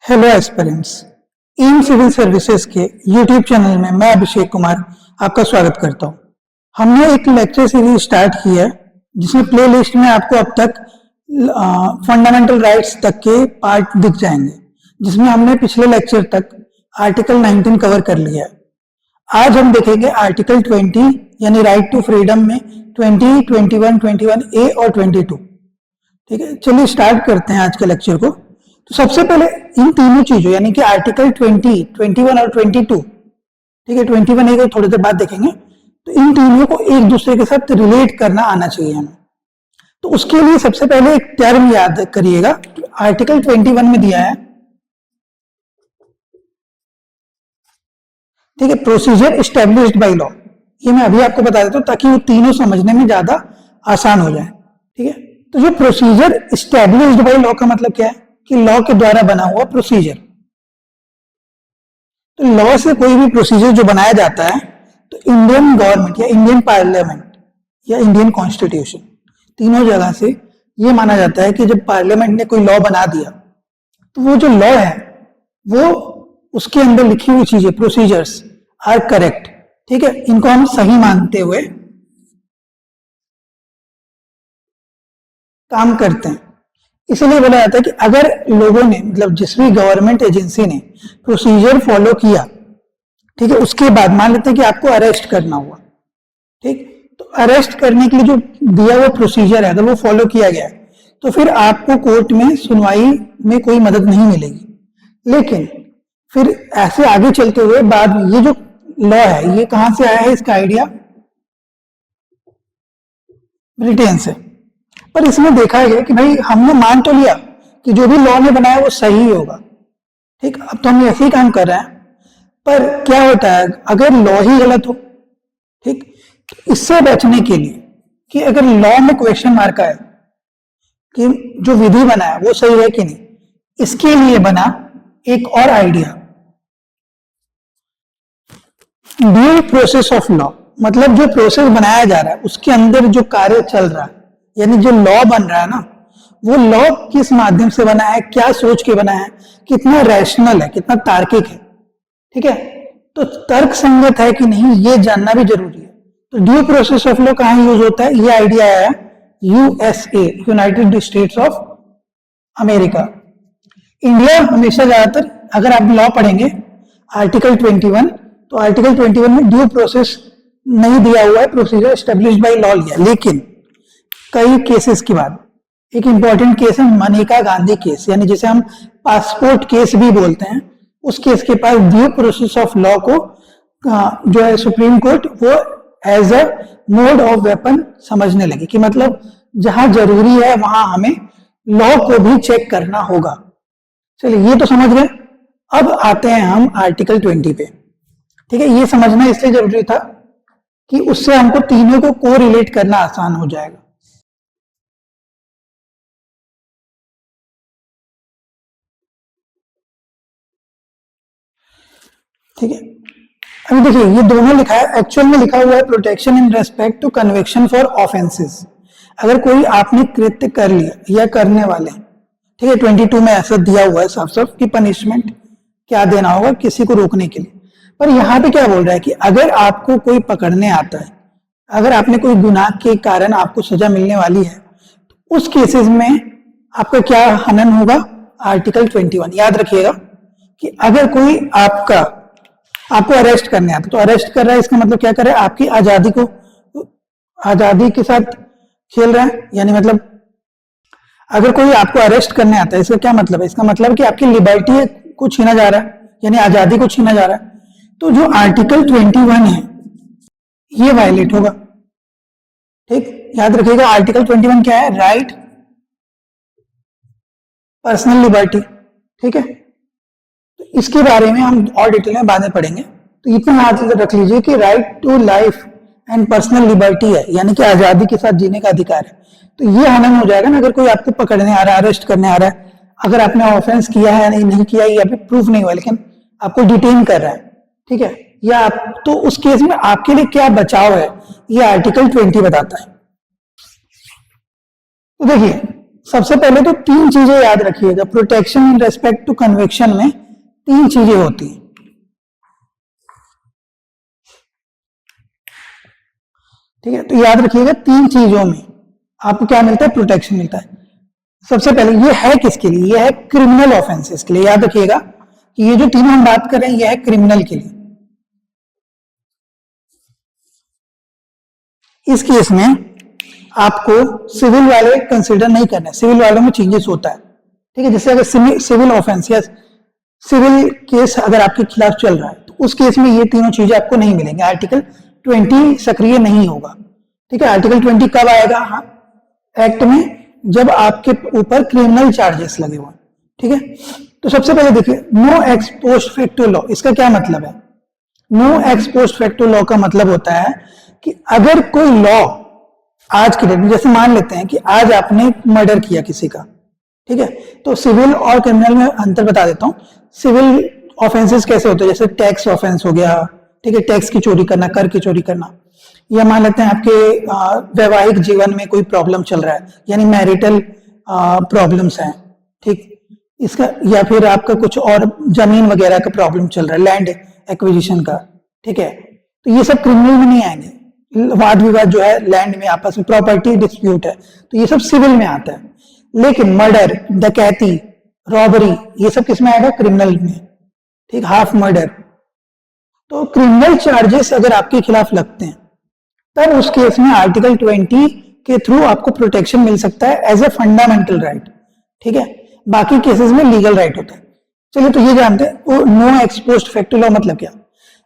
Hello aspirants, M civil services के YouTube channel में मैं अभिषेक कुमार आपका स्वागत करता हूं। हमने एक लेक्चर सीरीज स्टार्ट की है जिसमें प्ले लिस्ट में आपको अब तक फंडामेंटल राइट्स तक के पार्ट दिख जाएंगे, जिसमें हमने पिछले लेक्चर तक आर्टिकल 19 कवर कर लिया है। आज हम देखेंगे आर्टिकल 20 यानी राइट टू फ्रीडम में 20, 21, 21A और 22। ठीक है, चलिए स्टार्ट करते हैं आज के लेक्चर को। तो सबसे पहले इन तीनों चीजों यानी कि आर्टिकल 20, 21 और 22, ठीक है, 21A को थोड़ी देर बाद देखेंगे। तो इन तीनों को एक दूसरे के साथ रिलेट करना आना चाहिए हमें। तो उसके लिए सबसे पहले एक टर्म याद करिएगा, आर्टिकल 21 में दिया है, ठीक है, प्रोसीजर एस्टेब्लिश्ड बाय लॉ। ये मैं अभी आपको बता देता हूं ताकि वो तीनों समझने में ज्यादा आसान हो जाए। ठीक है, तो जो प्रोसीजर एस्टेब्लिश्ड बाय लॉ का मतलब क्या है कि लॉ के द्वारा बना हुआ प्रोसीजर। तो लॉ से कोई भी प्रोसीजर जो बनाया जाता है तो इंडियन गवर्नमेंट या इंडियन पार्लियामेंट या इंडियन कॉन्स्टिट्यूशन, तीनों जगह से ये माना जाता है कि जब पार्लियामेंट ने कोई लॉ बना दिया तो वो जो लॉ है वो उसके अंदर लिखी हुई चीजें, प्रोसीजर्स आर करेक्ट। ठीक है, इनको हम सही मानते हुए काम करते हैं। इसलिए बोला जाता है कि अगर लोगों ने, मतलब जिस भी गवर्नमेंट एजेंसी ने प्रोसीजर फॉलो किया, ठीक है, उसके बाद मान लेते हैं कि आपको अरेस्ट करना हुआ, ठीक, तो अरेस्ट करने के लिए जो दिया हुआ प्रोसीजर है अगर वो फॉलो किया गया तो फिर आपको कोर्ट में सुनवाई में कोई मदद नहीं मिलेगी। लेकिन फिर ऐसे आगे चलते हुए बाद में ये जो लॉ है ये कहां से आया है, इसका आइडिया ब्रिटेन से। पर इसमें देखा गया कि भाई हमने मान तो लिया कि जो भी लॉ ने बनाया वो सही होगा, ठीक, अब तो हम ऐसे ही काम कर रहे हैं। पर क्या होता है अगर लॉ ही गलत हो, ठीक, इससे बचने के लिए कि अगर लॉ में क्वेश्चन मार्क आए कि जो विधि बना है वो सही है कि नहीं, इसके लिए बना एक और idea, due process of law. मतलब जो प्रोसेस बनाया जा रहा है उसके अंदर जो कार्य चल रहा है, यानी जो लॉ बन रहा है ना, वो लॉ किस माध्यम से बना है, क्या सोच के बना है, कितना रैशनल है, कितना तार्किक है। ठीक है, तो तर्क संगत है कि नहीं ये जानना भी जरूरी है। तो ड्यू प्रोसेस ऑफ लॉ कहां यूज होता है, ये आइडिया आया है USA, United states of America. India हमेशा ज्यादातर अगर आप लॉ पढ़ेंगे आर्टिकल 21, तो आर्टिकल 21 में ड्यू प्रोसेस नहीं दिया हुआ है, प्रोसीजर एस्टेब्लिश्ड बाय लॉ लिया। लेकिन कई केसेस के बाद एक इंपॉर्टेंट केस है मनेका गांधी केस, यानी जिसे हम पासपोर्ट केस भी बोलते हैं, उस केस के पास ड्यू प्रोसेस ऑफ लॉ को जो है सुप्रीम कोर्ट वो as a mode of weapon समझने लगी कि मतलब जहां जरूरी है वहां हमें लॉ को भी चेक करना होगा। चलिए ये तो समझ गए। अब आते हैं हम आर्टिकल 20 पे। ठीक है, ये समझना इसलिए जरूरी था कि उससे हमको तीनों को कोरिलेट करना आसान हो जाएगा। ठीक है, अभी देखिए ये दोनों लिखा है, एक्चुअल में लिखा हुआ है protection in respect to conviction for offences. अगर कोई आपने कृत्य कर लिया या करने वाले, ठीक है, 22 में ऐसा दिया हुआ है साफ साफ कि पनिशमेंट क्या देना होगा किसी को रोकने के लिए। पर यहाँ पे क्या बोल रहा है कि अगर आपको कोई पकड़ने आता है, अगर आपने कोई गुनाह के कारण आपको सजा मिलने वाली है, तो उस केसेस में आपका क्या हनन होगा, आर्टिकल 21। याद रखिएगा कि अगर कोई आपको अरेस्ट करने आता, तो अरेस्ट कर रहा है इसका मतलब क्या कर रहा है, आपकी आजादी के साथ खेल रहा है। यानी मतलब अगर कोई आपको अरेस्ट करने आता है इसका क्या मतलब है, इसका मतलब कि आपकी लिबर्टी को छीना जा रहा है, यानी आजादी को छीना जा रहा है। तो जो आर्टिकल 21 है ये वायलेट होगा। ठीक, याद रखिएगा आर्टिकल 21 क्या है, राइट पर्सनल लिबर्टी। ठीक है, तो इसके बारे में हम और डिटेल में बाद में पढ़ेंगे। तो इतना याद रख लीजिए कि right to life and personal liberty है, यानी कि आजादी के साथ जीने का अधिकार है। तो ये हनन हो जाएगा ना अगर कोई आपको पकड़ने आ रहा है, अरेस्ट करने आ रहा है, अगर आपने ऑफेंस किया है या नहीं किया है, या फिर प्रूफ नहीं हुआ लेकिन आपको डिटेन कर रहा है, ठीक है, या आप, तो उस केस में आपके लिए क्या बचाव है ये आर्टिकल 20 बताता है। तो देखिए सबसे पहले तो तीन चीजें याद रखिएगा, protection in respect to conviction में तीन चीजें होती हैं। ठीक है, तो याद रखिएगा तीन चीजों में आपको क्या मिलता है, प्रोटेक्शन मिलता है। सबसे पहले ये है किसके लिए, ये है क्रिमिनल ऑफेंसेस के लिए। याद रखिएगा कि ये जो तीनों हम बात कर रहे हैं ये है क्रिमिनल के लिए। इस केस में आपको सिविल वाले कंसिडर नहीं करना है, सिविल वालों में चेंजेस होता है। ठीक है, जैसे अगर सिविल ऑफेंस या सिविल केस अगर आपके खिलाफ चल रहा है तो उस केस में ये तीनों चीजें आपको नहीं मिलेंगी, आर्टिकल 20 सक्रिय नहीं होगा। ठीक है, आर्टिकल 20 कब आएगा, हाँ, एक्ट में, जब आपके ऊपर क्रिमिनल चार्जेस लगे हुए। ठीक है, तो सबसे पहले देखिए no ex post facto law, इसका क्या मतलब है। No ex post facto law का मतलब होता है कि अगर कोई लॉ आज के डेट में, जैसे मान लेते हैं कि आज आपने मर्डर किया किसी का, ठीक है, तो सिविल और क्रिमिनल में अंतर बता देता हूं। सिविल ऑफेंसेस कैसे होते हैं, जैसे टैक्स ऑफेंस हो गया, ठीक है, टैक्स की चोरी करना, कर की चोरी करना, या मान लेते हैं आपके वैवाहिक जीवन में कोई प्रॉब्लम चल रहा है, यानी मैरिटल प्रॉब्लम्स हैं, ठीक, इसका, या फिर आपका कुछ और जमीन वगैरह का प्रॉब्लम चल रहा है, लैंड एक्विजिशन का, ठीक है, तो ये सब क्रिमिनल में नहीं आएंगे। वाद विवाद जो है लैंड में आपस में, प्रॉपर्टी डिस्प्यूट है, तो ये सब सिविल में आता है। लेकिन मर्डर, डकैती, रॉबरी, ये सब किस में आएगा, क्रिमिनल में। ठीक, हाफ मर्डर। तो क्रिमिनल चार्जेस अगर आपके खिलाफ लगते हैं तब उस केस में आर्टिकल 20 के थ्रू आपको प्रोटेक्शन मिल सकता है एज ए फंडामेंटल राइट। ठीक है, बाकी केसेस में लीगल राइट होता है। चलिए, तो ये जानते हैं no ex post facto law मतलब क्या।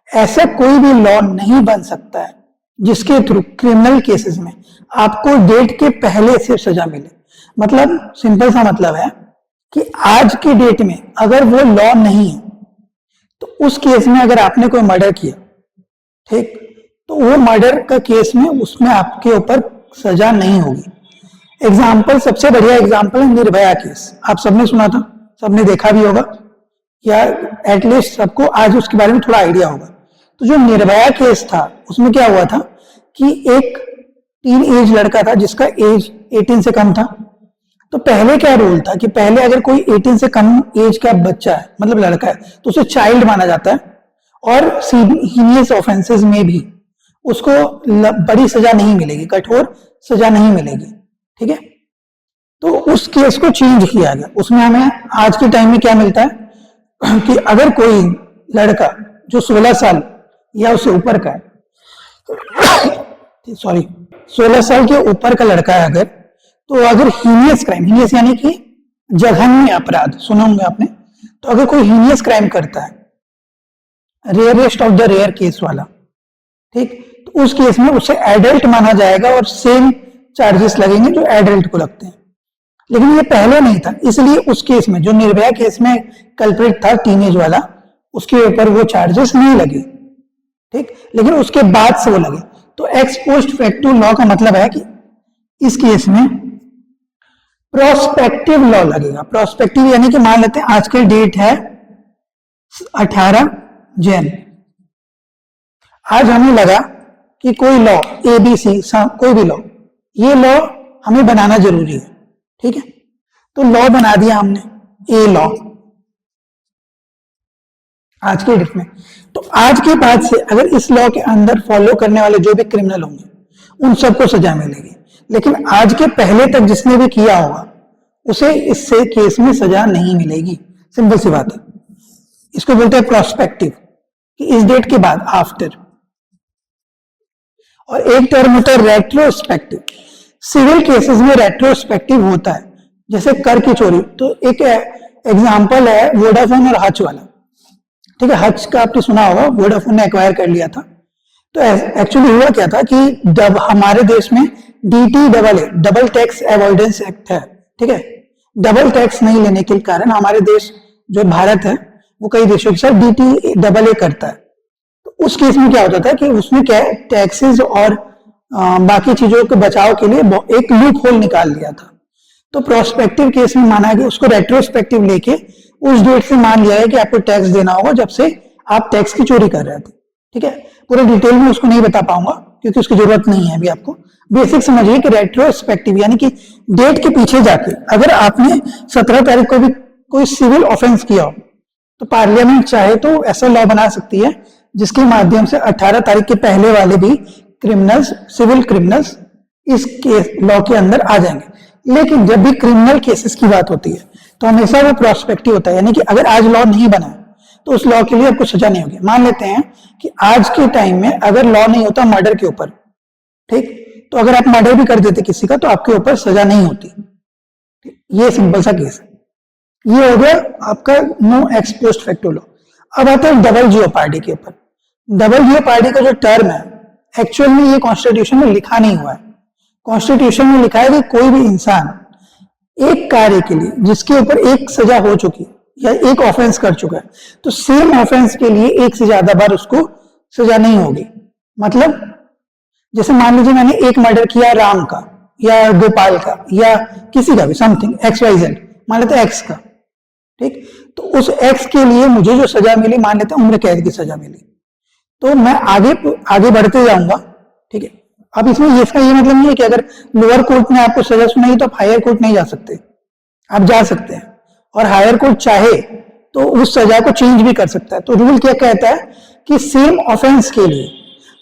ऐसा कोई भी लॉ नहीं बन सकता है जिसके थ्रू क्रिमिनल केसेस में आपको डेट के पहले से सजा मिले। मतलब सिंपल सा मतलब है कि आज के डेट में अगर वो लॉ नहीं है तो उस केस में अगर आपने कोई मर्डर किया, ठीक, तो वो मर्डर का केस में उसमें आपके ऊपर सजा नहीं होगी। एग्जाम्पल, सबसे बढ़िया एग्जाम्पल है निर्भया केस। आप सबने सुना था, सबने देखा भी होगा, या एटलीस्ट सबको आज उसके बारे में थोड़ा आइडिया होगा। तो जो निर्भया केस था उसमें क्या हुआ था कि एक टीन एज लड़का था जिसका एज 18 से कम था। तो पहले क्या रूल था कि पहले अगर कोई 18 से कम एज का बच्चा है, मतलब लड़का है, तो उसे चाइल्ड माना जाता है, और हीनियस ऑफेंसेस में भी उसको बड़ी सजा नहीं मिलेगी, कठोर सजा नहीं मिलेगी। ठीक है, तो उस केस को चेंज किया गया। उसमें हमें आज के टाइम में क्या मिलता है कि अगर कोई लड़का जो 16 साल या उससे ऊपर का है, सॉरी 16 साल के ऊपर का लड़का है अगर, तो अगर हीनियस क्राइम, हीनियस यानी कि जघन्य अपराध, सुना होंगे आपने, तो अगर कोई हीनियस क्राइम करता है, rarest of the rare case वाला, ठीक, तो उस केस में उसे एडल्ट माना जाएगा और सेम चार्जेस लगेंगे जो एडल्ट को लगते हैं। लेकिन ये पहले नहीं था, इसलिए उस केस में, जो निर्भया केस में कल्प्रिट था टीनेज वाला, उसके ऊपर वो चार्जेस नहीं लगे। ठीक, लेकिन उसके बाद से वो लगे। तो एक्स पोस्ट फैक्टो लॉ का मतलब है कि इस केस में प्रोस्पेक्टिव लॉ लगेगा। प्रोस्पेक्टिव यानी कि मान लेते हैं आज की डेट है 18 जैन, आज हमें लगा कि कोई लॉ ABC, कोई भी लॉ, ये लॉ हमें बनाना जरूरी है। ठीक है, तो लॉ बना दिया हमने, ए लॉ, आज के डेट में। तो आज के बाद से अगर इस लॉ के अंदर फॉलो करने वाले जो भी क्रिमिनल होंगे उन सबको सजा मिलेगी। लेकिन आज के पहले तक जिसने भी किया होगा उसे इससे केस में सजा नहीं मिलेगी। सिंपल सी बात है, इसको बोलते हैं प्रोस्पेक्टिव, कि इस डेट के बाद, आफ्टर। और एक टर्म होता है रेट्रोस्पेक्टिव। सिविल केसेस में रेट्रोस्पेक्टिव होता है, जैसे कर की चोरी। तो एक एग्जांपल है वोडाफोन और हच वाला। ठीक है, हच का आपने सुना होगा, वोडाफोन ने एक्वायर कर लिया था। तो एक्चुअली हुआ क्या था कि जब हमारे देश में DTAA, double tax avoidance act है, ठीक है, डबल टैक्स नहीं लेने के कारण हमारे देश जो भारत है वो कई देशों के साथ DTAA करता है। तो उस केस में क्या होता था कि उसमें क्या है, टैक्सेस और बाकी चीजों के बचाव के लिए एक लूप होल निकाल दिया था। तो प्रोस्पेक्टिव केस में माना गया, उसको रेट्रोस्पेक्टिव लेके उस डेट से मान लिया है कि आपको टैक्स देना होगा जब से आप टैक्स की चोरी कर रहे थे। ठीक है, पूरे डिटेल में उसको नहीं बता पाऊंगा क्योंकि उसकी जरूरत नहीं है अभी आपको। बेसिक समझिए कि रेट्रोस्पेक्टिव यानी कि डेट के पीछे जाके अगर आपने 17 तारीख को भी कोई सिविल ऑफेंस किया हो तो पार्लियामेंट चाहे तो ऐसा लॉ बना सकती है जिसके माध्यम से 18 तारीख के पहले वाले भी क्रिमिनल्स, सिविल क्रिमिनल्स इस केस लॉ के अंदर आ जाएंगे। लेकिन जब भी क्रिमिनल केसेस की बात होती है तो हमेशा वो प्रोस्पेक्टिव होता है, यानी कि अगर आज लॉ नहीं बना तो उस लॉ के लिए आपको सजा नहीं होगी। मान लेते हैं कि आज के टाइम में अगर लॉ नहीं होता मर्डर के ऊपर, ठीक, तो अगर आप मर्डर भी कर देते किसी का तो आपके ऊपर सजा नहीं होती। ये सिंपल सा केस है। ये हो गया आपका no ex post facto law. अब आता है डबल जियोपार्डी के ऊपर। डबल जियोपार्डी का जो टर्म है एक्चुअल में ये कॉन्स्टिट्यूशन में लिखा नहीं हुआ है। कॉन्स्टिट्यूशन में लिखा है कि कोई भी इंसान एक कार्य के लिए जिसके ऊपर एक सजा हो चुकी या एक ऑफेंस कर चुका है तो सेम ऑफेंस के लिए एक से ज्यादा बार उसको सजा नहीं होगी। मतलब जैसे मान लीजिए मैंने एक मर्डर किया राम का या गोपाल का या किसी का भी समथिंग XYZ, मान लेते हैं एक्स का, ठीक, तो उस एक्स के लिए मुझे जो सजा मिली मान लेते हैं उम्र कैद की सजा मिली, तो मैं आगे बढ़ते जाऊंगा। ठीक है, अब इसमें इसका ये मतलब नहीं है कि अगर लोअर कोर्ट ने आपको सजा सुनाई तो आप हायर कोर्ट नहीं जा सकते, आप जा सकते हैं और हायर कोर्ट चाहे तो उस सजा को चेंज भी कर सकता है। तो रूल क्या कहता है कि सेम ऑफेंस के लिए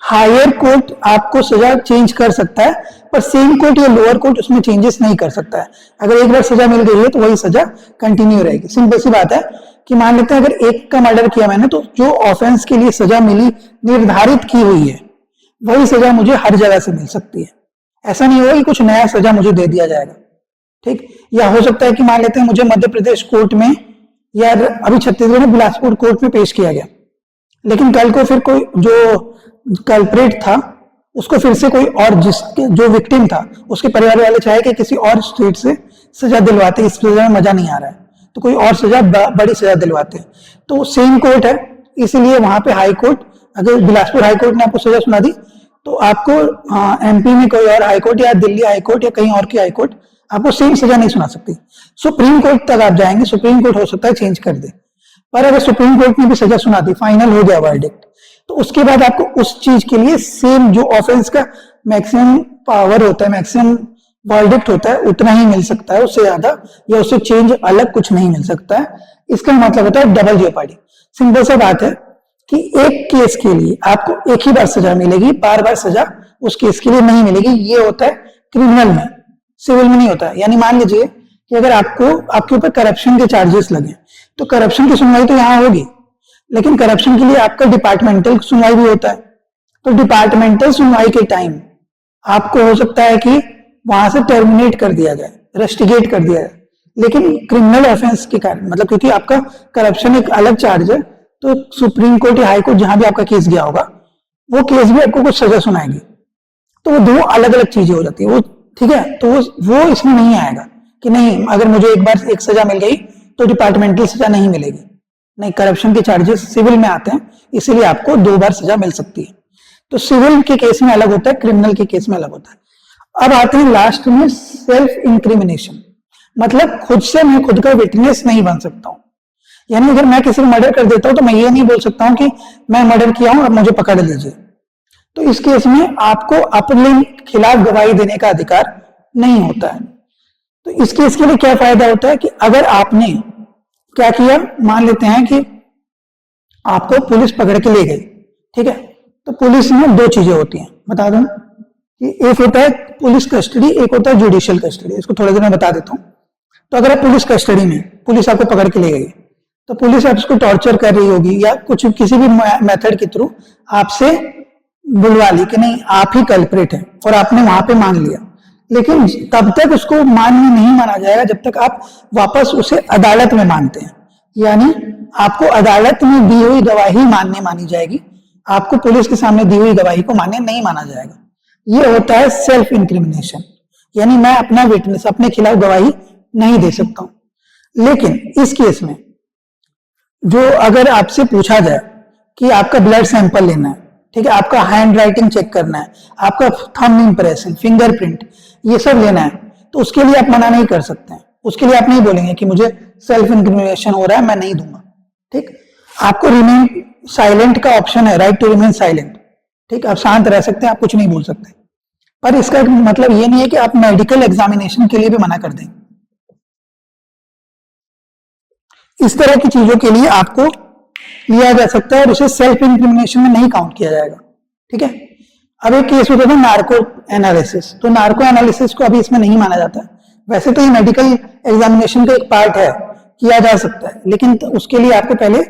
हायर कोर्ट आपको सजा चेंज कर सकता है पर सेम कोर्ट या लोअर कोर्ट उसमें चेंजेस नहीं कर सकता है। अगर एक बार सजा मिल गई है तो वही सजा कंटिन्यू रहेगी। सिंपल सी बात है कि मान लेते हैं अगर एक का मर्डर किया मैंने तो जो ऑफेंस के लिए सजा मिली निर्धारित की हुई है वही सजा मुझे हर जगह से मिल सकती है। ऐसा नहीं होगा कि कुछ नया सजा मुझे दे दिया जाएगा। ठीक, या हो सकता है कि मान लेते हैं मुझे मध्य प्रदेश कोर्ट में या अभी छत्तीसगढ़ में बिलासपुर कोर्ट में पेश किया गया, लेकिन कल को फिर कोई जो कल्प्रेट था उसको फिर से कोई और जिसके जो विक्टिम था उसके परिवार वाले चाहे कि किसी और स्टेट से सजा दिलवाते, इस सजा में मजा नहीं आ रहा है तो कोई और सजा बड़ी सजा दिलवाते हैं, तो सेम कोर्ट है इसलिए वहां पे हाई कोर्ट, अगर बिलासपुर हाई कोर्ट ने आपको सजा सुना दी तो आपको MP में कोई और हाई कोर्ट या दिल्ली हाई कोर्ट या कहीं और की हाई कोर्ट आपको सेम सजा नहीं सुना सकती। सुप्रीम कोर्ट तक आप जाएंगे, सुप्रीम कोर्ट हो सकता है चेंज कर दे, पर अगर सुप्रीम कोर्ट ने भी सजा सुना दी, फाइनल हो गया वर्डिक्ट, तो उसके बाद आपको उस चीज के लिए सेम जो ऑफेंस का मैक्सिमम पावर होता है, मैक्सिमम वर्डिक्ट होता है उतना ही मिल सकता है, उससे ज्यादा या उससे चेंज अलग कुछ नहीं मिल सकता है। इसका मतलब होता है डबल जियोपार्डी। सिंपल सा बात है कि एक केस के लिए आपको एक ही बार सजा मिलेगी, बार बार सजा उस केस के लिए नहीं मिलेगी। ये होता है क्रिमिनल में, सिविल में नहीं होता है। यानी मान लीजिए कि अगर आपके ऊपर करप्शन के चार्जेस लगे तो करप्शन की सुनवाई तो यहां होगी, लेकिन करप्शन के लिए आपका डिपार्टमेंटल सुनवाई भी होता है। तो डिपार्टमेंटल सुनवाई के टाइम आपको हो सकता है कि वहां से टर्मिनेट कर दिया जाए, रस्टिगेट कर दिया जाए, लेकिन क्रिमिनल ऑफेंस के कारण, मतलब क्योंकि आपका करप्शन एक अलग चार्ज है तो सुप्रीम कोर्ट या हाई कोर्ट जहां भी आपका केस गया होगा वो केस भी आपको कुछ सजा सुनाएगी, तो वो दो अलग अलग चीजें हो जाती है। वो ठीक है, तो वो इसमें नहीं आएगा कि नहीं अगर मुझे एक बार एक सजा मिल गई तो डिपार्टमेंटल सजा नहीं मिलेगी। नहीं, करप्शन के चार्जेस सिविल में आते हैं इसीलिए आपको 2 बार सजा मिल सकती है। तो सिविल के केस में अलग होता है, क्रिमिनल के केस में अलग होता है। अब आते हैं लास्ट में सेल्फ इंक्रिमिनेशन, मतलब खुद से मैं खुद का विटनेस नहीं बन सकता हूं। यानी अगर मैं किसी को मर्डर कर देता हूं तो मैं ये नहीं बोल सकता हूं कि मैं मर्डर किया हूं अब मुझे पकड़ लीजिए। तो इस केस में आपको अपने खिलाफ गवाही देने का अधिकार नहीं होता है। तो इस केस के लिए क्या फायदा होता है कि अगर आपने क्या किया, मान लेते हैं कि आपको पुलिस पकड़ के ले गई, ठीक है, तो पुलिस में 2 चीजें होती हैं, बता दूं कि एक होता है पुलिस कस्टडी, एक होता है जुडिशियल कस्टडी। इसको थोड़ी देर में बता देता हूं। तो अगर आप पुलिस कस्टडी में, पुलिस आपको पकड़ के ले गई तो पुलिस आपको टॉर्चर कर रही होगी या कुछ किसी भी मेथड के थ्रू आपसे बुलवा ली कि नहीं आप ही कल्प्रेट हैं और आपने वहां पे मान लिया, लेकिन तब तक उसको मान्य नहीं माना जाएगा जब तक आप वापस उसे अदालत में मानते हैं। यानी आपको अदालत में दी हुई गवाही मान्य मानी जाएगी, आपको पुलिस के सामने दी हुई गवाही को मान्य नहीं माना जाएगा। ये होता है सेल्फ इंक्रिमिनेशन, यानी मैं अपना विटनेस, अपने खिलाफ गवाही नहीं दे सकता हूं। लेकिन इस केस में जो अगर आपसे पूछा जाए कि आपका ब्लड सैंपल लेना है, ठीक है, आपका हैंड राइटिंग चेक करना है, आपका थंब इंप्रेशन, फिंगरप्रिंट, ये सब लेना है, तो उसके लिए आप मना नहीं कर सकते हैं। उसके लिए आप नहीं बोलेंगे कि मुझे सेल्फ इंक्रिमिनेशन हो रहा है, मैं नहीं दूंगा। ठीक, आपको रिमेन साइलेंट का ऑप्शन है, राइट टू रिमेन साइलेंट। ठीक, आप शांत रह सकते हैं, आप कुछ नहीं बोल सकते, पर इसका मतलब ये नहीं है कि आप मेडिकल एग्जामिनेशन के लिए भी मना कर दें। इस तरह की चीजों के लिए आपको लिया जा सकता है और उसे सेल्फ इंक्रिमिनेशन में नहीं काउंट किया जाएगा। ठीक है, अब एक केस होता था नार्को एनालिसिस, तो नार्को एनालिसिस को अभी इसमें नहीं माना जाता। वैसे तो ये मेडिकल एग्जामिनेशन का एक पार्ट है, किया जा सकता है, लेकिन तो उसके लिए आपको पहले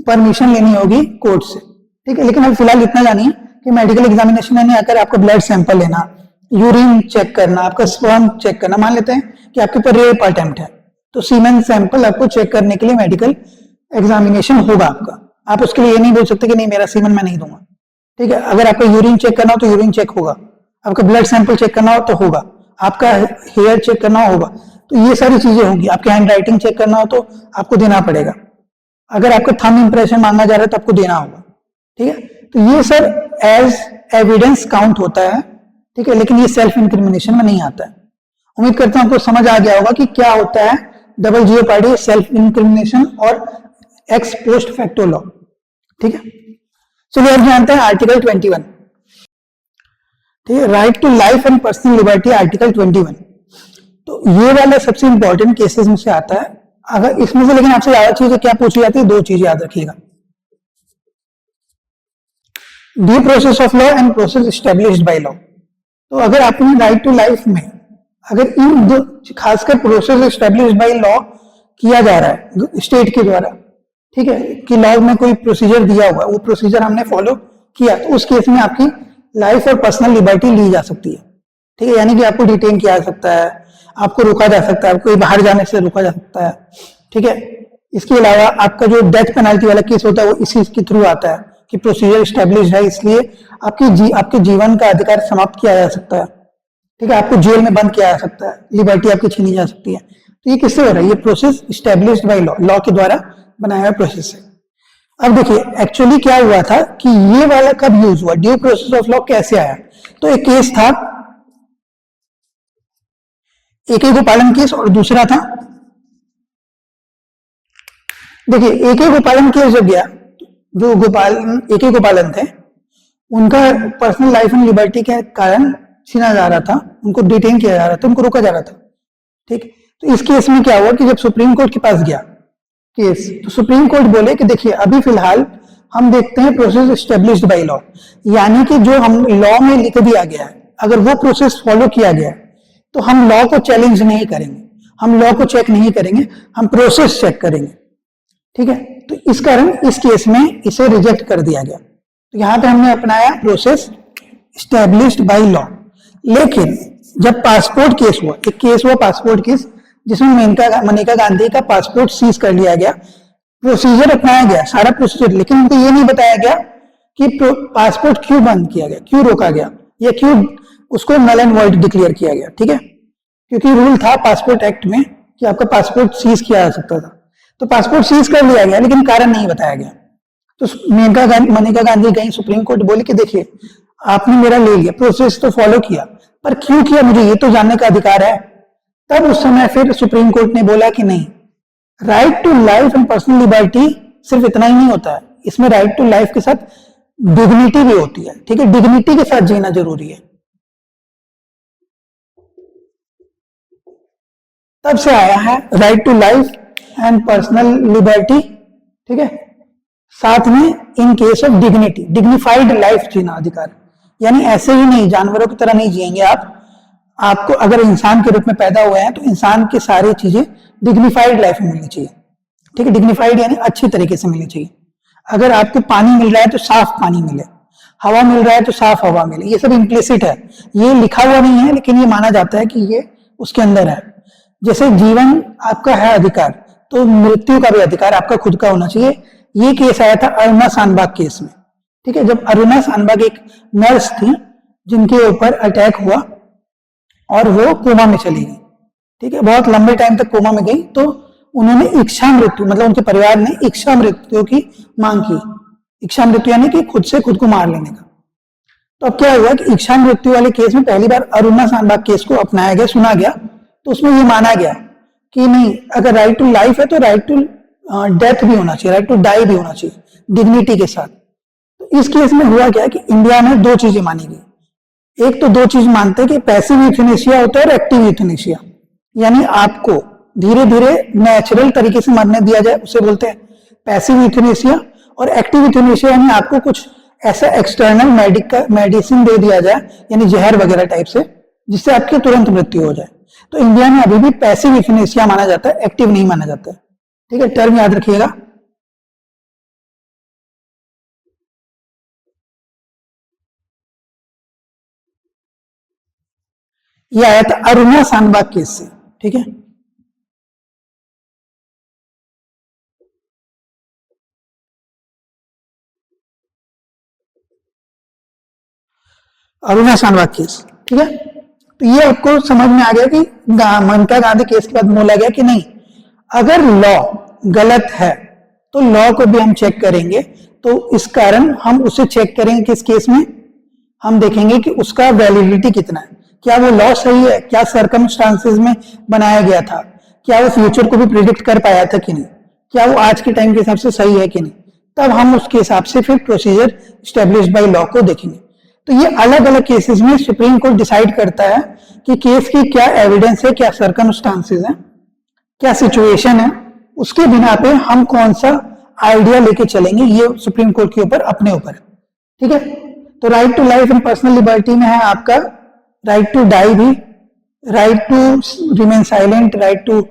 परमिशन लेनी होगी कोर्ट से। ठीक है, लेकिन अब फिलहाल इतना जानिए कि मेडिकल एग्जामिनेशन में आकर आपको ब्लड सैंपल लेना, यूरिन चेक करना, आपका स्पर्म चेक करना, मान लेते हैं कि आपके ऊपर रेप अटेम्प्ट है, तो सीमेन सैंपल आपको चेक करने के लिए मेडिकल एग्जामिनेशन होगा आपका। आप उसके लिए ये नहीं बोल सकते कि नहीं मेरा सीमेन मैं नहीं दूंगा। ठीक है, अगर आपका यूरिन चेक करना हो तो यूरिन चेक होगा, आपका ब्लड सैंपल चेक करना हो तो होगा, आपका हेयर चेक करना होगा, तो ये सारी चीजें होंगी। आपके हैंड राइटिंग चेक करना हो तो आपको देना पड़ेगा, अगर आपका थंब इंप्रेशन मांगा जा रहा है तो आपको देना होगा। ठीक है, तो ये सर एज एविडेंस काउंट होता है। ठीक है, लेकिन ये सेल्फ इंक्रिमिनेशन में नहीं आता है। उम्मीद करता हूं आपको समझ आ गया होगा कि क्या होता है डबल जीओपार्डी, सेल्फ इंक्रिमिनेशन और एक्स पोस्ट फैक्टो लॉ। ठीक है, चलिए अब जानते हैं आर्टिकल 21। ठीक है, right to life and personal liberty, article 21। तो ये वाला सबसे इंपॉर्टेंट केसेस में से आता है। अगर इसमें से लेकिन आपसे ज्यादा चीजें क्या पूछी जाती है, दो चीजें याद रखिएगा, due process of law and process established by law. तो अगर आपने राइट टू लाइफ में अगर इन दो, खासकर प्रोसेस एस्टेब्लिश्ड बाय लॉ किया जा रहा है स्टेट के द्वारा, ठीक है, कि लॉ में कोई प्रोसीजर दिया हुआ, वो प्रोसीजर हमने फॉलो किया, तो उस केस में आपकी लाइफ और पर्सनल लिबर्टी ली जा सकती है। ठीक है, यानी कि आपको डिटेन किया जा सकता है, आपको रोका जा सकता है, आपको बाहर जाने से रोका जा सकता है। ठीक है, इसके अलावा आपका जो डेथ पेनल्टी वाला केस होता है वो इसी के थ्रू आता है कि प्रोसीजर स्टैब्लिश है, इसलिए आपके जीवन का अधिकार समाप्त किया जा सकता है। ठीक है, आपको जेल में बंद किया जा सकता है, लिबर्टी आपकी छीनी जा सकती है। तो ये किससे हो रहा है, ये process established by law, law के द्वारा बनाया हुआ प्रोसेस है। अब देखिए एक्चुअली क्या हुआ था कि ये वाला कब यूज हुआ, ड्यू प्रोसेस ऑफ लॉ कैसे आया। तो एक केस था एके गोपालन केस और दूसरा था, देखिए एके गोपालन केस जब गया, जो एके गोपालन थे उनका पर्सनल लाइफ एंड लिबर्टी के कारण छीना जा रहा था, उनको डिटेन किया जा रहा था, उनको रोका जा रहा था। ठीक, तो इस केस में क्या हुआ कि जब सुप्रीम कोर्ट के पास गया केस, तो सुप्रीम कोर्ट बोले कि देखिए अभी फिलहाल हम देखते हैं प्रोसेस एस्टेब्लिश्ड बाय लॉ, यानी कि जो हम लॉ में लिख दिया गया है अगर वो प्रोसेस फॉलो किया गया है तो हम लॉ को चैलेंज नहीं करेंगे, हम लॉ को चेक नहीं करेंगे, हम प्रोसेस चेक करेंगे। ठीक है, तो इस कारण इस केस में इसे रिजेक्ट कर दिया गया। तो यहां पे हमने अपनाया प्रोसेस एस्टेब्लिश्ड बाय लॉ। लेकिन जब पासपोर्ट केस हुआ, एक केस हुआ पासपोर्ट केस जिसमें मनेका गांधी का पासपोर्ट सीज कर लिया गया, प्रोसीजर अपनाया गया सारा प्रोसीजर, लेकिन उनको ये नहीं बताया गया कि पासपोर्ट क्यों बंद किया गया, क्यों रोका गया, या क्यों उसको नल एंड वॉइड डिक्लेयर किया गया। ठीक है, क्योंकि रूल था पासपोर्ट एक्ट में कि आपका पासपोर्ट सीज किया जा सकता था, तो पासपोर्ट सीज कर लिया गया लेकिन कारण नहीं बताया गया। तो मनेका गांधी गई सुप्रीम कोर्ट, बोली कि देखिए आपने मेरा ले लिया, प्रोसेस तो फॉलो किया, पर क्यों किया मुझे ये तो जानने का अधिकार है। तब उस समय फिर सुप्रीम कोर्ट ने बोला कि नहीं, right to life and personal liberty सिर्फ इतना ही नहीं होता है, इसमें राइट टू लाइफ के साथ डिग्निटी भी होती है। ठीक है, डिग्निटी के साथ जीना जरूरी है। तब से आया है right to life and personal liberty. ठीक है, साथ में in case of dignity, dignified life जीना अधिकार, यानी ऐसे ही नहीं जानवरों की तरह नहीं जिएंगे आप, आपको अगर इंसान के रूप में पैदा हुए हैं तो इंसान की सारी चीजें डिग्निफाइड लाइफ में मिलनी चाहिए। ठीक है, डिग्निफाइड यानी अच्छी तरीके से मिलनी चाहिए। अगर आपको पानी मिल रहा है तो साफ पानी मिले, हवा मिल रहा है तो साफ हवा मिले, ये सब इम्प्लिसिट है, ये लिखा हुआ नहीं है लेकिन ये माना जाता है कि ये उसके अंदर है। जैसे जीवन आपका है अधिकार, तो मृत्यु का भी अधिकार आपका खुद का होना चाहिए। ये केस आया था अरुणा शानबाग केस में। ठीक है, जब अरुणा शानबाग एक नर्स थी जिनके ऊपर अटैक हुआ और वो कोमा में चली गई। ठीक है, बहुत लंबे टाइम तक कोमा में गई, तो उन्होंने इच्छा मृत्यु, मतलब उनके परिवार ने इच्छा मृत्यु की मांग की। इच्छा मृत्यु यानी कि खुद से खुद को मार लेने का। तो अब क्या हुआ कि इच्छा मृत्यु वाले केस में पहली बार अरुणा शानबाग केस को अपनाया गया, सुना गया, तो उसमें ये माना गया कि नहीं, अगर राइट टू लाइफ है तो राइट टू डेथ भी होना चाहिए, राइट टू डाई भी होना चाहिए डिग्निटी के साथ। तो इस केस में हुआ क्या कि इंडिया में दो चीजें मानी गई। एक तो दो चीज मानते हैं कि पैसिव यूथेनेशिया होता है और एक्टिव यूथेनेशिया, यानी आपको धीरे धीरे नेचुरल तरीके से मरने दिया जाए उसे बोलते हैं पैसिव यूथेनेशिया। और एक्टिव यूथेनेशिया यानी आपको कुछ ऐसा एक्सटर्नल मेडिसिन दे दिया जाए, यानी जहर वगैरह टाइप से, जिससे आपकी तुरंत मृत्यु हो जाए। तो इंडिया में अभी भी पैसिव यूथेनेशिया माना जाता है, एक्टिव नहीं माना जाता है। ठीक है, टर्म याद रखिएगा। ये आया था अरुणा सांबा केस से। ठीक है, अरुणा सांबा केस। ठीक है, तो ये आपको समझ में आ गया कि मनका गांधी केस के बाद बोला गया कि नहीं, अगर लॉ गलत है तो लॉ को भी हम चेक करेंगे। तो इस कारण हम उसे चेक करेंगे किस केस में, हम देखेंगे कि उसका वैलिडिटी कितना है, क्या वो लॉ सही है, क्या सर्कमस्टांसेस में बनाया गया था, क्या वो फ्यूचर को भी प्रिडिक्ट कर पाया था कि नहीं, क्या वो आज के टाइम के हिसाब से सही है कि नहीं। तब हम उसके हिसाब से फिर प्रोसीजर स्टेब्लिश बाय लॉ को देखेंगे। तो ये अलग अलग केसेस में सुप्रीम कोर्ट डिसाइड करता है कि केस की क्या एविडेंस है, क्या सर्कमस्टांसेस है, क्या सिचुएशन है, उसके बिना पे हम कौन सा आइडिया लेके चलेंगे, ये सुप्रीम कोर्ट के ऊपर अपने ऊपर। ठीक है, तो right to life and personal liberty में है आपका राइट टू डाई भी, right to remain silent, right to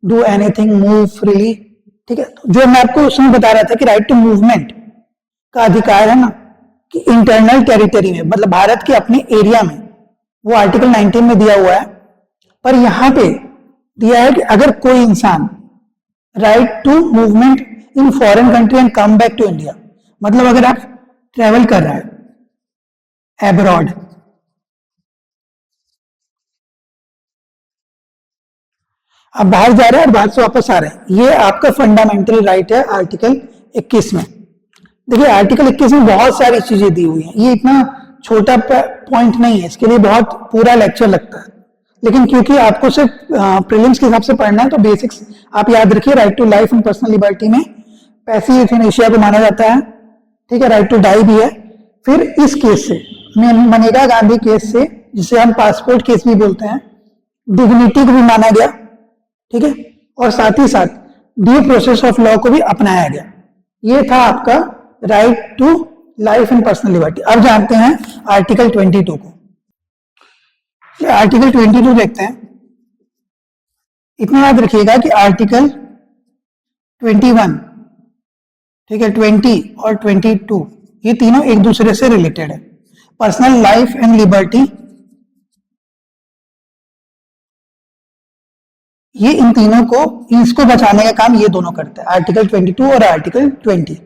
do anything, move freely. ठीक है, जो मैं आपको उसमें बता रहा था कि राइट टू मूवमेंट का अधिकार है ना, कि इंटरनल टेरिटरी में, मतलब भारत के अपने एरिया में, वो आर्टिकल 19 में दिया हुआ है। पर यहां पे दिया है कि अगर कोई इंसान right to movement in foreign country and come back to India, मतलब अगर आप ट्रेवल कर रहे हैं एब्रॉड, आप बाहर जा रहे हैं और बाहर से वापस आ रहे हैं, ये आपका फंडामेंटल राइट है आर्टिकल 21 में। देखिए आर्टिकल 21 में बहुत सारी चीजें दी हुई हैं, ये इतना छोटा पॉइंट नहीं है, इसके लिए बहुत पूरा लेक्चर लगता है। लेकिन क्योंकि आपको सिर्फ प्रीलिम्स के हिसाब से पढ़ना है तो बेसिक्स आप याद रखिए। Right to life and personal liberty में पैसिव यूथेनेशिया को माना जाता है। ठीक है, राइट टू डाई भी है। फिर इस केस से, मनरेगा गांधी केस से, जिसे हम पासपोर्ट केस भी बोलते हैं, डिग्निटी को भी माना गया। ठीक है, और साथ ही साथ ड्यू प्रोसेस ऑफ लॉ को भी अपनाया गया। ये था आपका right to life and personal liberty. अब जानते हैं आर्टिकल 22 को। आर्टिकल 22 देखते हैं। इतना याद रखिएगा कि आर्टिकल 21, ठीक है, 20 और 22 ये तीनों एक दूसरे से रिलेटेड है। पर्सनल लाइफ एंड लिबर्टी, ये इन तीनों को, इसको बचाने का काम ये दोनों करते हैं, आर्टिकल 22 और आर्टिकल 20।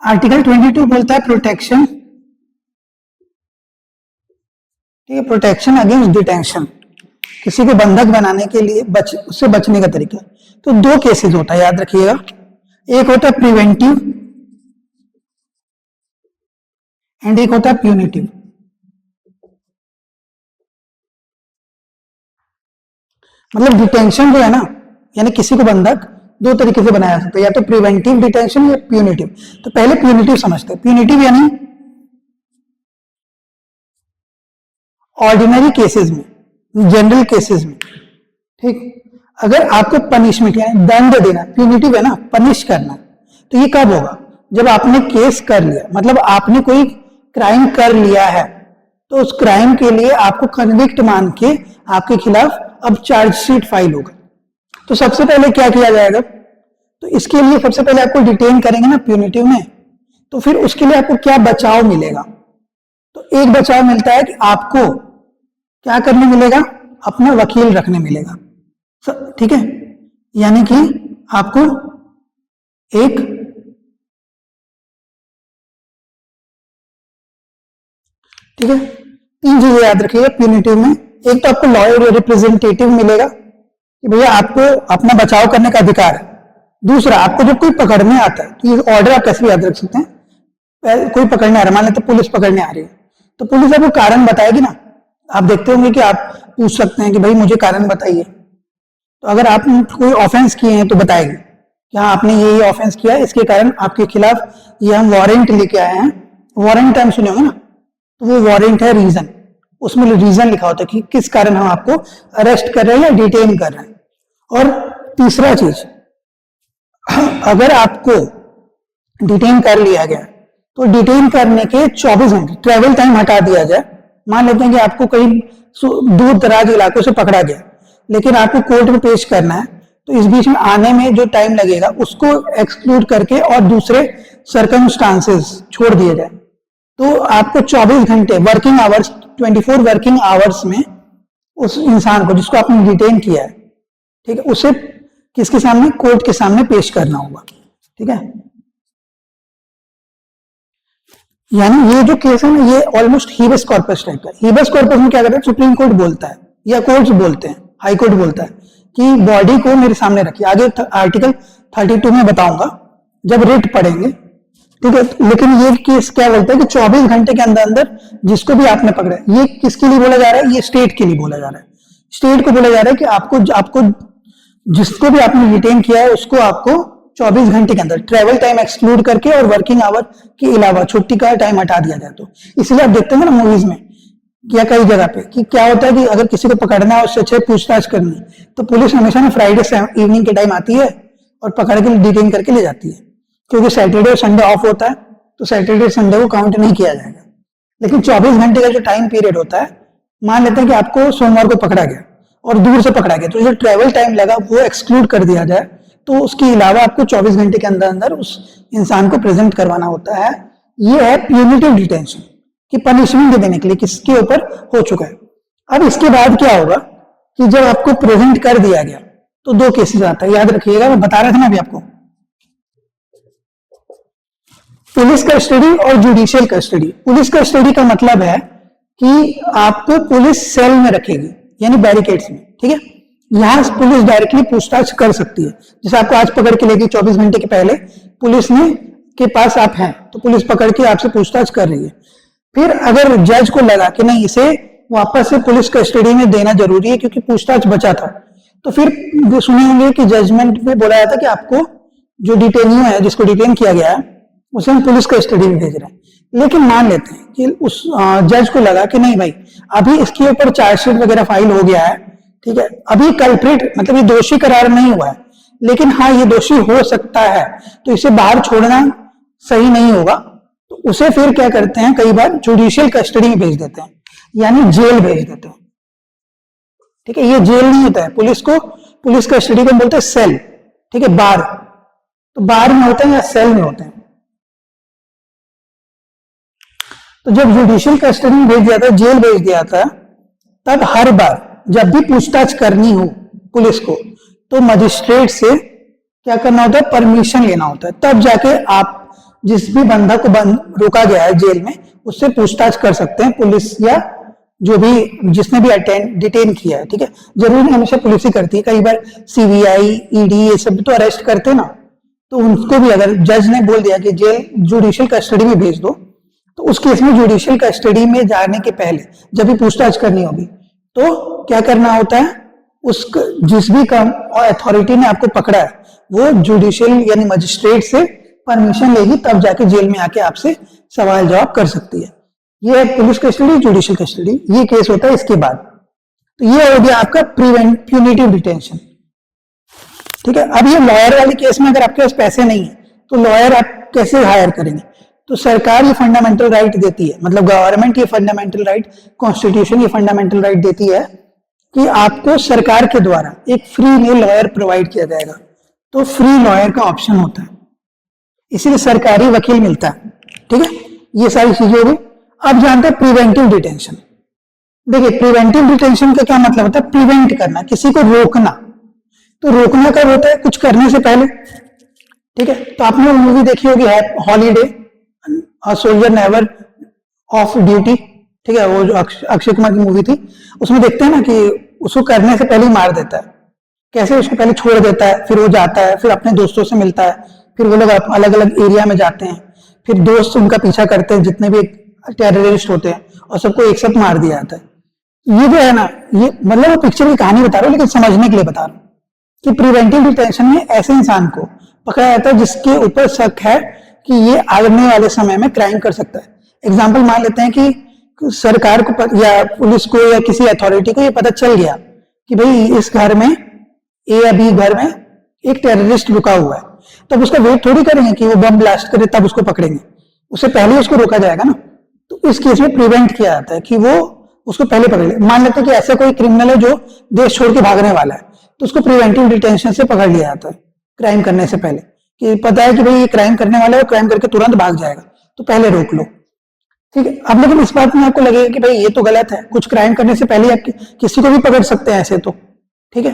आर्टिकल 22 बोलता है प्रोटेक्शन, ठीक है, प्रोटेक्शन अगेंस्ट डिटेंशन, किसी को बंधक बनाने के लिए उससे बचने का तरीका। तो दो केसेस होता है, याद रखिएगा। एक होता है प्रिवेंटिव एंड एक होता है प्यूनिटिव। मतलब डिटेंशन जो है ना, यानी किसी को बंधक दो तरीके से बनाया जा सकता है, या तो प्रिवेंटिव डिटेंशन या प्यूनिटिव। तो पहले प्यूनिटिव समझते हैं। प्यूनिटिव यानी ऑर्डिनरी केसेस में, जनरल केसेस में, ठीक, अगर आपको पनिशमेंट यानी दंड देना, प्यूनिटिव है ना, पनिश करना, तो ये कब होगा? जब आपने केस कर लिया, मतलब आपने कोई क्राइम कर लिया है, तो उस क्राइम के लिए आपको कन्विक्ट मान के आपके खिलाफ अब चार्जशीट फाइल होगा। तो सबसे पहले क्या किया जाएगा? तो इसके लिए सबसे पहले आपको डिटेन करेंगे ना प्यूनिटिव में, तो फिर उसके लिए आपको क्या बचाव मिलेगा? तो एक बचाव मिलता है कि आपको क्या करने मिलेगा? अपना वकील रखने मिलेगा। ठीक है, यानी कि आपको एक ठीक है, तीन चीजें याद रखिएगा प्यूनिटिव में। एक तो आपको लॉयर रिप्रेजेंटेटिव मिलेगा कि भैया आपको अपना बचाव करने का अधिकार है। दूसरा, आपको जब कोई पकड़ने आता है, तो ये ऑर्डर आप कैसे भी याद रख सकते हैं। कोई पकड़ने आ रहा है, मान लेते पुलिस पकड़ने आ रही है, तो पुलिस आपको कारण बताएगी ना। आप देखते होंगे कि आप पूछ सकते हैं कि भाई मुझे कारण बताइए, तो अगर आप कोई ऑफेंस किए हैं तो बताएगी। कि हाँ आपने ये ऑफेंस किया, इसके कारण आपके खिलाफ ये हम वारंट लेके आए हैं। वारंट टाइम सुने होंगे ना, तो वो वारंट है रीजन, उसमें रीजन लिखा होता है कि किस कारण हम आपको अरेस्ट कर रहे हैं या डिटेन कर रहे हैं। और तीसरा चीज, अगर आपको डिटेन कर लिया गया तो डिटेन करने के 24 घंटे ट्रेवल टाइम हटा दिया जाए। मान लेते हैं कि आपको कहीं दूर दराज इलाकों से पकड़ा गया, लेकिन आपको कोर्ट में पेश करना है, तो इस बीच में आने में जो टाइम लगेगा उसको एक्सक्लूड करके और दूसरे सर्कमस्टांसेस छोड़ दिए जाए। तो आपको 24 घंटे वर्किंग आवर्स, 24 वर्किंग आवर्स में उस इंसान को जिसको आपने डिटेन किया है, ठीक है, उसे किसके सामने, कोर्ट के सामने पेश करना होगा। ठीक है, यानी ये जो केस है ना, ये ऑलमोस्ट हीबस कॉर्पस टाइप का। हीबस कॉर्पस में क्या करता है, सुप्रीम कोर्ट बोलता है या कोर्ट्स बोलते हैं, हाई कोर्ट बोलता है कि बॉडी को मेरे सामने रखिए। आगे आर्टिकल 32 में बताऊंगा जब रिट पढ़ेंगे, ठीक है। लेकिन ये केस क्या बोलता है कि 24 घंटे के अंदर अंदर जिसको भी आपने पकड़ा, ये किसके लिए बोला जा रहा है, ये स्टेट के लिए बोला जा रहा है। स्टेट को बोला जा रहा है कि आपको जिसको भी आपने डिटेन किया है उसको आपको 24 घंटे के अंदर ट्रेवल टाइम एक्सक्लूड करके और वर्किंग आवर के अलावा छुट्टी का टाइम हटा दिया जाए। तो इसलिए आप देखते हैं ना मूवीज में या कई जगह पे कि क्या होता है कि अगर किसी को पकड़ना है, उससे अच्छे पूछताछ करनी है, तो पुलिस हमेशा ना फ्राइडे से इवनिंग के टाइम आती है और पकड़ के डिटेन करके ले जाती है, क्योंकि सैटरडे और संडे ऑफ होता है, तो सैटरडे संडे को काउंट नहीं किया जाएगा। लेकिन 24 घंटे का जो टाइम पीरियड होता है, मान लेते हैं कि आपको सोमवार को पकड़ा गया और दूर से पकड़ा गया, तो जो ट्रेवल टाइम लगा वो एक्सक्लूड कर दिया जाए, तो उसके अलावा आपको 24 घंटे के अंदर अंदर उस इंसान को प्रेजेंट करवाना होता है। ये है प्यूनिटिव डिटेंशन, कि पनिशमेंट देने के लिए किसके ऊपर हो चुका है। अब इसके बाद क्या होगा कि जब आपको प्रेजेंट कर दिया गया तो दो केसेस आता है, याद रखिएगा, मैं बता रहा था ना अभी आपको, पुलिस कस्टडी और जुडिशियल कस्टडी। पुलिस कस्टडी का मतलब है कि आपको पुलिस सेल में रखेगी, यानी बैरिकेड्स में, ठीक है। यहां पुलिस डायरेक्टली पूछताछ कर सकती है, जैसे आपको आज पकड़ के लेगी 24 घंटे के पहले पुलिस ने के पास आप हैं, तो पुलिस पकड़ के आपसे पूछताछ कर रही है। फिर अगर जज को लगा कि नहीं, इसे वापस से पुलिस कस्टडी में देना जरूरी है क्योंकि पूछताछ बचा था, तो फिर सुने होंगे कि जजमेंट में बोला जाता है कि आपको जो डिटेनियो है, जिसको डिटेन किया गया है, उसे हम पुलिस कस्टडी में भेज रहे हैं। लेकिन मान लेते हैं कि उस जज को लगा कि नहीं भाई, अभी इसके ऊपर चार्जशीट वगैरह फाइल हो गया है, ठीक है, अभी कल्प्रिट मतलब ये दोषी करार नहीं हुआ है, लेकिन हाँ ये दोषी हो सकता है, तो इसे बाहर छोड़ना सही नहीं होगा, तो उसे फिर क्या करते हैं, कई बार जुडिशियल कस्टडी में भेज देते हैं, यानी जेल भेज देते हैं। ठीक है, ये जेल नहीं होता है, पुलिस कस्टडी को बोलते हैं सेल, ठीक है, बार, तो बार में होते हैं या सेल में होते हैं। तो जब जुडिशियल कस्टडी में भेज दिया था, जेल भेज दिया था, तब हर बार जब भी पूछताछ करनी हो पुलिस को, तो मजिस्ट्रेट से क्या करना होता है, परमिशन लेना होता है, तब जाके आप जिस भी बंदा को रोका गया है जेल में, उससे पूछताछ कर सकते हैं, पुलिस या जो भी जिसने भी डिटेन किया है। ठीक है, जरूरी नहीं हमेशा पुलिस ही करती है, कई बार सीबीआई, ईडी ये सब तो अरेस्ट करते ना, तो उनको भी अगर जज ने बोल दिया कि जेल जुडिशियल कस्टडी में भेज दो, तो उस केस में जुडिशियल कस्टडी में जाने के पहले जब भी पूछताछ करनी होगी, तो क्या करना होता है, उस जिस भी अथॉरिटी ने आपको पकड़ा है वो जुडिशियल यानी मजिस्ट्रेट से परमिशन लेगी, तब जाके जेल में आके आपसे सवाल जवाब कर सकती है। ये है पुलिस कस्टडी, जुडिशियल कस्टडी, ये केस होता है इसके बाद। तो ये हो गया आपका प्यूनिटिव डिटेंशन। ठीक है, अब ये लॉयर वाले केस में अगर आपके पास पैसे नहीं है तो लॉयर आप कैसे हायर करेंगे, तो सरकार ये फंडामेंटल राइट देती है, मतलब गवर्नमेंट ये फंडामेंटल राइट, कॉन्स्टिट्यूशन ये फंडामेंटल राइट देती है कि आपको सरकार के द्वारा एक फ्री में लॉयर प्रोवाइड किया जाएगा, तो फ्री लॉयर का ऑप्शन होता है, इसीलिए सरकारी वकील मिलता है। ठीक है, ये सारी चीजें होगी। अब जानते हैं प्रिवेंटिव डिटेंशन। देखिए प्रिवेंटिव डिटेंशन का क्या मतलब होता है, प्रिवेंट करना, किसी को रोकना। तो रोकना कब होता है, कुछ करने से पहले। ठीक है, तो आपने मूवी देखी होगी holiday, soldier never of duty, ठीक है, वो जो अक्षय कुमार की मूवी थी, उसमें देखते हैं ना कि उसको करने से पहले ही मार देता है, कैसे उसको पहले छोड़ देता है, फिर वो जाता है, फिर अपने दोस्तों से मिलता है, फिर वो लोग अलग अलग एरिया में जाते हैं, फिर दोस्त उनका पीछा करते हैं जितने भी टेररिस्ट होते हैं, और सबको एक साथ मार दिया जाता है। ये जो है ना, ये मतलब वो पिक्चर की कहानी बता रहा हूँ, लेकिन समझने के लिए बता रहा हूँ कि प्रिवेंटिव डिटेंशन में ऐसे इंसान को पकड़ा जाता है जिसके ऊपर शक है कि ये आने वाले समय में क्राइम कर सकता है। एग्जाम्पल मान लेते हैं कि सरकार को या पुलिस को या किसी अथॉरिटी को ये पता चल गया कि भाई इस घर में ए या बी घर में एक टेररिस्ट रुका हुआ है, तब उसका वेट थोड़ी करेंगे कि वो बम ब्लास्ट करे तब उसको पकड़ेंगे, उससे पहले उसको रोका जाएगा ना। तो इस केस में प्रिवेंट किया जाता है कि वो उसको पहले पकड़ ले। मान लेते हैं कि ऐसा कोई क्रिमिनल है जो देश छोड़ के भागने वाला है, तो उसको प्रिवेंटिव डिटेंशन से पकड़ लिया जाता है क्राइम करने से पहले, कि पता है कि भाई ये क्राइम करने वाला है, क्राइम करके तुरंत भाग जाएगा, तो पहले रोक लो। ठीक है। अब लेकिन इस बात में आपको लगेगा कि भाई ये तो गलत है, कुछ क्राइम करने से पहले आप किसी को भी पकड़ सकते हैं ऐसे, तो ठीक है।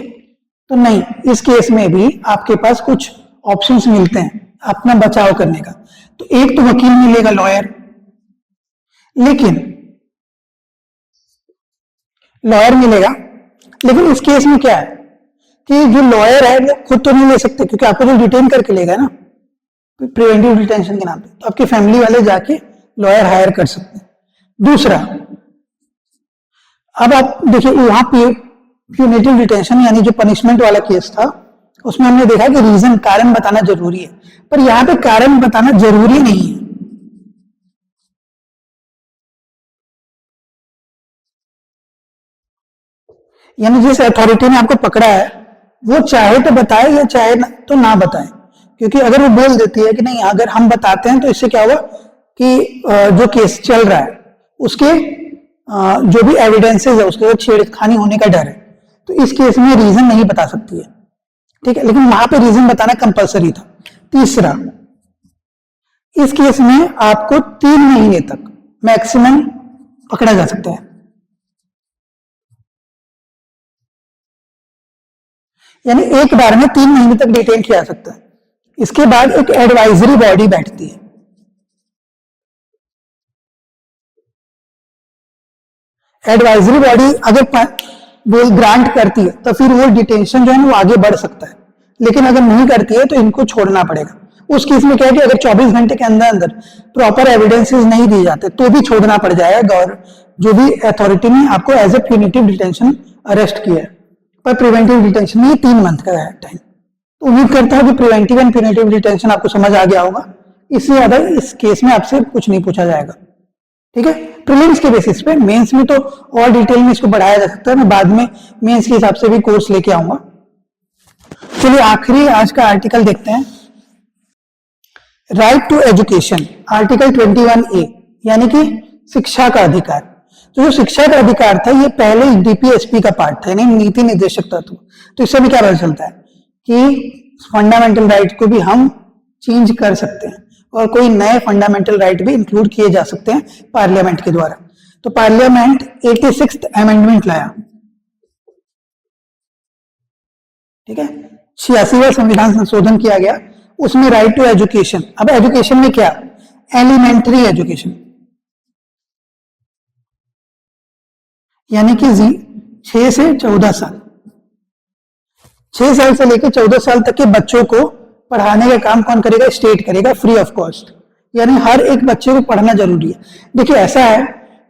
तो नहीं, इस केस में भी आपके पास कुछ ऑप्शंस मिलते हैं अपना बचाव करने का। तो एक तो वकील मिलेगा, लॉयर, लेकिन लॉयर मिलेगा, लेकिन इस केस में क्या है कि जो लॉयर है वो खुद तो नहीं ले सकते, क्योंकि आपको जो डिटेन करके लेगा ना प्रिवेंटिव डिटेंशन के नाम पे, तो आपके फैमिली वाले जाके लॉयर हायर कर सकते हैं। दूसरा, अब आप देखिए वहां पे प्यूनिटिव डिटेंशन यानी जो पनिशमेंट वाला केस था, उसमें हमने देखा कि रीजन, कारण बताना जरूरी है, पर यहां पे कारण बताना जरूरी नहीं है। यानी जिस अथॉरिटी ने आपको पकड़ा है वो चाहे तो बताए या चाहे तो ना बताए, क्योंकि अगर वो बोल देती है कि नहीं अगर हम बताते हैं तो इससे क्या हुआ कि जो केस चल रहा है उसके जो भी एविडेंसेस है उसके छेड़खानी होने का डर है, तो इस केस में रीजन नहीं बता सकती है। ठीक है, लेकिन वहां पे रीजन बताना कंपलसरी था। तीसरा, इस केस में आपको 3 महीने तक मैक्सिमम पकड़ा जा सकता है, यानी एक बार में 3 महीने तक डिटेन किया जा सकता है। इसके बाद एक एडवाइजरी बॉडी बैठती है। एडवाइजरी बॉडी अगर वो ग्रांट करती है तो फिर वो डिटेंशन जो है वो आगे बढ़ सकता है, लेकिन अगर नहीं करती है तो इनको छोड़ना पड़ेगा। उस केस में क्या है कि अगर 24 घंटे के अंदर अंदर प्रॉपर एविडेंसेस नहीं दिए जाते तो भी छोड़ना पड़ जाएगा, और जो भी अथॉरिटी ने आपको as a punitive detention arrest किया है। पर प्रिवेंटिव डिटेंशन में 3 मंथ का है टाइम। तो उम्मीद करता हूं कि प्रिवेंटिव एंड प्यूनिटिव डिटेंशन आपको समझ आ गया होगा। इससे ज्यादा इस केस में आपसे कुछ नहीं पूछा जाएगा। ठीक है, प्रीलिम्स के बेसिस पे, मेंस में तो और डिटेल में इसको बढ़ाया जा सकता है, मैं बाद में मेंस के हिसाब से भी कोर्स लेके आऊंगा। चलिए आखिरी आज का आर्टिकल देखते हैं, right to education, article 21A, यानी कि शिक्षा का अधिकार। तो जो शिक्षा का अधिकार था ये पहले डीपीएसपी का पार्ट था, यानी नीति निर्देशक तत्व। तो इससे भी क्या पता चलता है कि फंडामेंटल राइट को भी हम चेंज कर सकते हैं और कोई नए फंडामेंटल राइट भी इंक्लूड किए जा सकते हैं पार्लियामेंट के द्वारा। तो पार्लियामेंट 86th अमेंडमेंट लाया, ठीक है, 86वां संविधान संशोधन किया गया, उसमें राइट टू एजुकेशन। अब एजुकेशन में क्या, एलिमेंट्री एजुकेशन, यानी कि 6 से 14 साल, 6 साल से लेकर 14 साल तक के बच्चों को पढ़ाने का काम कौन करेगा, स्टेट करेगा, फ्री ऑफ कॉस्ट। यानी हर एक बच्चे को पढ़ना जरूरी है। देखिए ऐसा है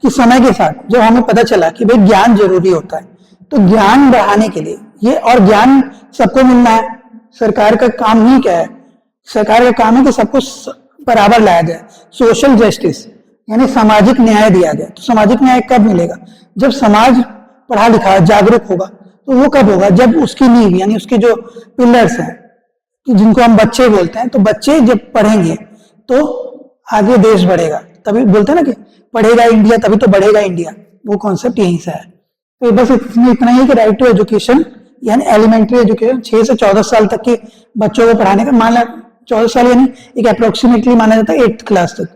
कि समय के साथ जब हमें पता चला कि भाई ज्ञान जरूरी होता है, तो ज्ञान बढ़ाने के लिए ये, और ज्ञान सबको मिलना है, सरकार का काम नहीं क्या है, सरकार का काम है कि सबको बराबर लाया जाए, सोशल जस्टिस यानी सामाजिक न्याय दिया जाए। तो सामाजिक न्याय कब मिलेगा, जब समाज पढ़ा लिखा जागरूक होगा। तो वो कब होगा, जब उसकी नींव यानी उसके जो पिलर्स हैं जिनको हम बच्चे बोलते हैं, तो बच्चे जब पढ़ेंगे तो आगे देश बढ़ेगा। तभी बोलते हैं ना कि पढ़ेगा इंडिया तभी तो बढ़ेगा इंडिया, वो कॉन्सेप्ट यहीं से है। तो बस इसमें इतना ही कि राइट टू एजुकेशन यानी एलिमेंट्री एजुकेशन 6 से 14 साल तक के बच्चों को पढ़ाने का, मान ला 14 साल यानी एक अप्रोक्सीमेटली माना जाता है 8th क्लास तक,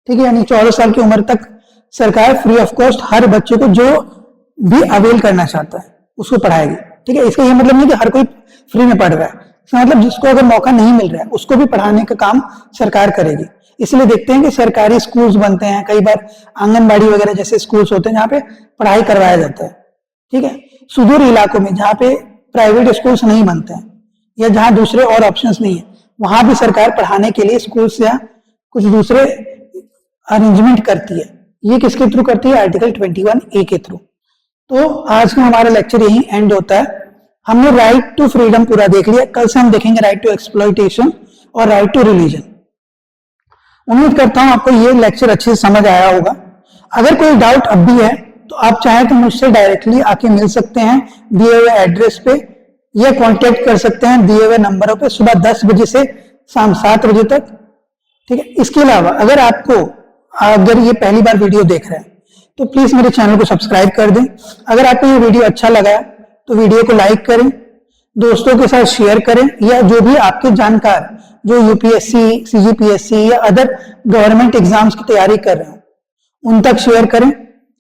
ठीक है, यानी 14 साल की उम्र तक सरकार फ्री ऑफ कॉस्ट हर बच्चे को जो भी अवेल करना चाहता है उसको पढ़ाएगी। ठीक है, इसका ये मतलब नहीं कि हर कोई फ्री में पढ़ रहा है, मतलब जिसको अगर मौका नहीं मिल रहा है उसको भी पढ़ाने का काम सरकार करेगी। इसलिए देखते हैं कि सरकारी स्कूल्स बनते हैं, कई बार आंगनबाड़ी वगैरह जैसे स्कूल्स होते हैं जहाँ पे पढ़ाई करवाया जाता है। ठीक है, सुदूर इलाकों में जहाँ पे प्राइवेट स्कूल्स नहीं बनते हैं या जहाँ दूसरे और ऑप्शंस नहीं है, वहां भी सरकार पढ़ाने के लिए स्कूल्स या कुछ दूसरे अरेंजमेंट करती है। ये किसके थ्रू करती है, आर्टिकल 21A के थ्रू। तो आज का हमारा लेक्चर यही एंड होता है। हमने राइट टू फ्रीडम पूरा देख लिया, कल से हम देखेंगे राइट टू एक्सप्लॉइटेशन और राइट टू रिलीजन। उम्मीद करता हूं आपको ये लेक्चर अच्छे से समझ आया होगा। अगर कोई डाउट अब भी है तो आप चाहें तो मुझसे डायरेक्टली आके मिल सकते हैं दिए हुए एड्रेस पे, या कांटेक्ट कर सकते हैं दिए हुए नंबरों पे सुबह 10 बजे से शाम 7 बजे तक। ठीक है, इसके अलावा अगर ये पहली बार वीडियो देख रहे हैं तो प्लीज मेरे चैनल को सब्सक्राइब कर दें। अगर आपको ये वीडियो अच्छा लगा तो वीडियो को लाइक करें, दोस्तों के साथ शेयर करें, या जो भी आपके जानकार जो यूपीएससी, सीजीपीएससी या अदर गवर्नमेंट एग्जाम्स की तैयारी कर रहे हो उन तक शेयर करें।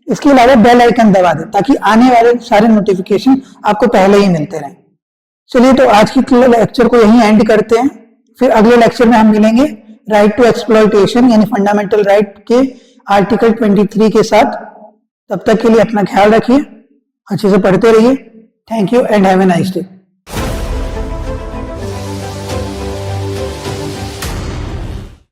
इसके अलावा बेल आइकन दबा दें ताकि आने वाले सारे नोटिफिकेशन आपको पहले ही मिलते रहें। चलिए तो आज की लेक्चर को यहीं एंड करते हैं, फिर अगले लेक्चर में हम मिलेंगे राइट टू एक्सप्लॉयटेशन यानी फंडामेंटल राइट के आर्टिकल 23 के साथ। तब तक के लिए अपना ख्याल रखिए, अच्छे से पढ़ते रहिए। Thank you and have a nice day.